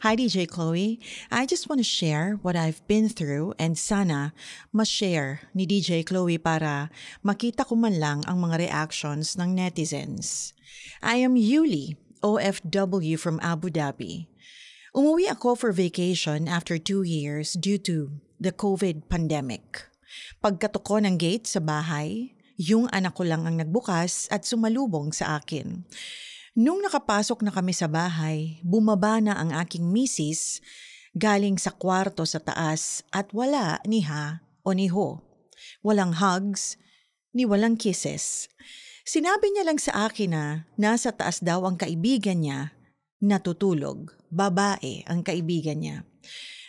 Hi, DJ Chloe. I just want to share what I've been through and sana ma-share ni DJ Chloe para makita ko man lang ang mga reactions ng netizens. I am Yuli, OFW from Abu Dhabi. Umuwi ako for vacation after 2 years due to the COVID pandemic. Pagkatok ko ng gate sa bahay, yung anak ko lang ang nagbukas at sumalubong sa akin. Nung nakapasok na kami sa bahay, bumaba na ang aking misis galing sa kwarto sa taas at wala ni ha o ni ho. Walang hugs, ni walang kisses. Sinabi niya lang sa akin na nasa taas daw ang kaibigan niya, natutulog, babae ang kaibigan niya.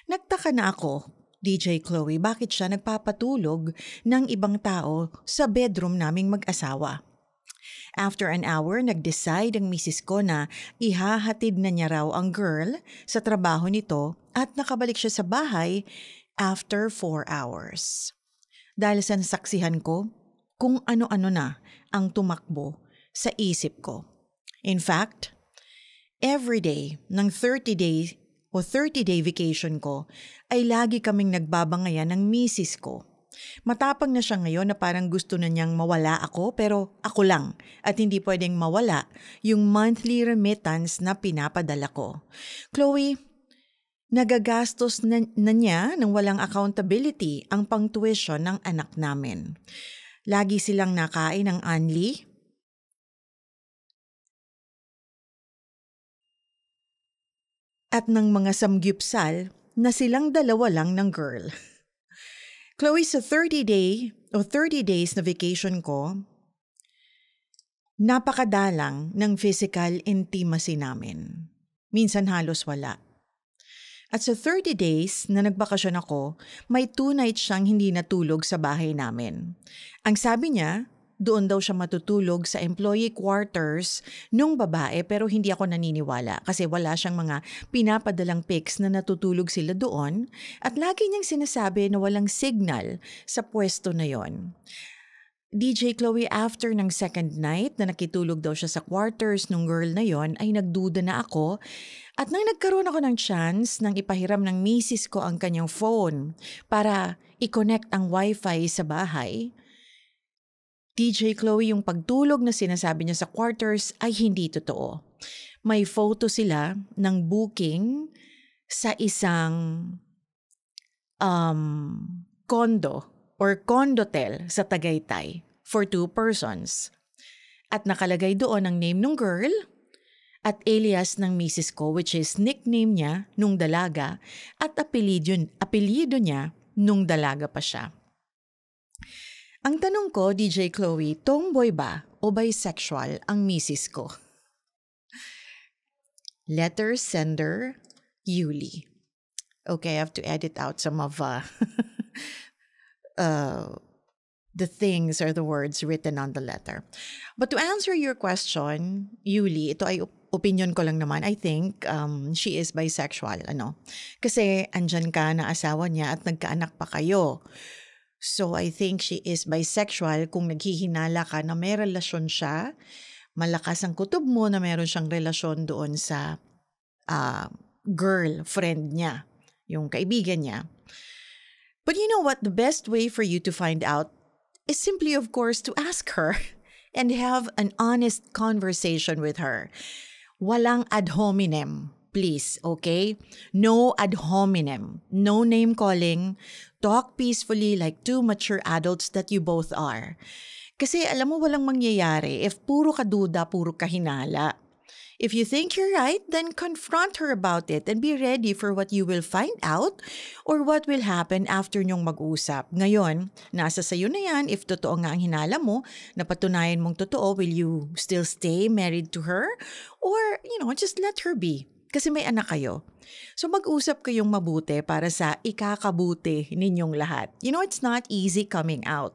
Nagtaka na ako, DJ Chloe, bakit siya nagpapatulog ng ibang tao sa bedroom naming mag-asawa? After an hour, nag-decide ang misis ko na ihahatid na niya raw ang girl sa trabaho nito at nakabalik siya sa bahay after 4 hours. Dahil sa nasaksihan ko, kung ano-ano na ang tumakbo sa isip ko. In fact, every day ng 30-day vacation ko ay lagi kaming nagbabangayan ng misis ko. Matapang na siya ngayon na parang gusto na niyang mawala ako pero ako lang at hindi pwedeng mawala yung monthly remittance na pinapadala ko. Chloe, nagagastos na niya ng walang accountability ang pang-tuition ng anak namin. Lagi silang nakain ng anli at ng mga samgyupsal na silang dalawa lang ng girl. Chloe, sa 30 days na vacation ko, napakadalang ng physical intimacy namin. Minsan halos wala. At sa 30 days na nagbakasyon ako, may 2 nights siyang hindi natulog sa bahay namin. Ang sabi niya, doon daw siya matutulog sa employee quarters nung babae pero hindi ako naniniwala kasi wala siyang mga pinapadalang pics na natutulog sila doon at lagi niyang sinasabi na walang signal sa pwesto na yon. DJ Chloe, after ng second night na nakitulog daw siya sa quarters nung girl na yon ay nagduda na ako at nang nagkaroon ako ng chance nang ipahiram ng misis ko ang kanyang phone para i-connect ang wifi sa bahay, DJ Chloe, yung pagtulog na sinasabi niya sa quarters ay hindi totoo. May photo sila ng booking sa isang condo or condotel sa Tagaytay for 2 persons. At nakalagay doon ang name ng girl at alias ng misis ko which is nickname niya nung dalaga at apelyido niya nung dalaga pa siya. Ang tanong ko, DJ Chloe, tomboy ba o bisexual ang misis ko? Letter sender, Yuli. Okay, I have to edit out some of the things or the words written on the letter. But to answer your question, Yuli, ito ay opinion ko lang naman. I think she is bisexual. Kasi andyan ka na asawa niya at nagkaanak pa kayo. So I think she is bisexual kung naghihinala ka na may relasyon siya. Malakas ang kutob mo na meron siyang relasyon doon sa girlfriend niya, yung kaibigan niya. But you know what? The best way for you to find out is simply, of course, to ask her and have an honest conversation with her. Walang ad hominem, please, okay? No ad hominem. No name calling. Talk peacefully like 2 mature adults that you both are. Kasi alam mo walang mangyayari if puro ka duda, puro ka hinala. If you think you're right, then confront her about it and be ready for what you will find out or what will happen after nyong mag-usap. Ngayon, nasa sayo na yan. If totoo nga ang hinala mo, napatunayan mong totoo, will you still stay married to her? Or, just let her be. Kasi may anak kayo. So mag-usap kayong mabuti para sa ikakabuti ninyong lahat. It's not easy coming out.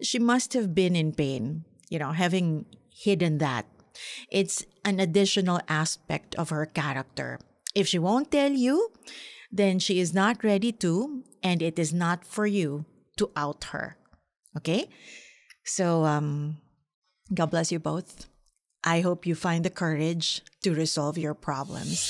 She must have been in pain, having hidden that. It's an additional aspect of her character. If she won't tell you, then she is not ready to, and it is not for you to out her. Okay? So, God bless you both. I hope you find the courage to resolve your problems.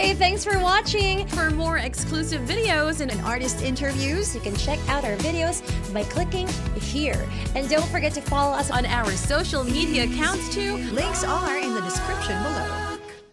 Okay, thanks for watching. For more exclusive videos and Artist interviews, You can check out our videos by clicking here. And don't forget to follow us on our social media accounts too. links are in the description below.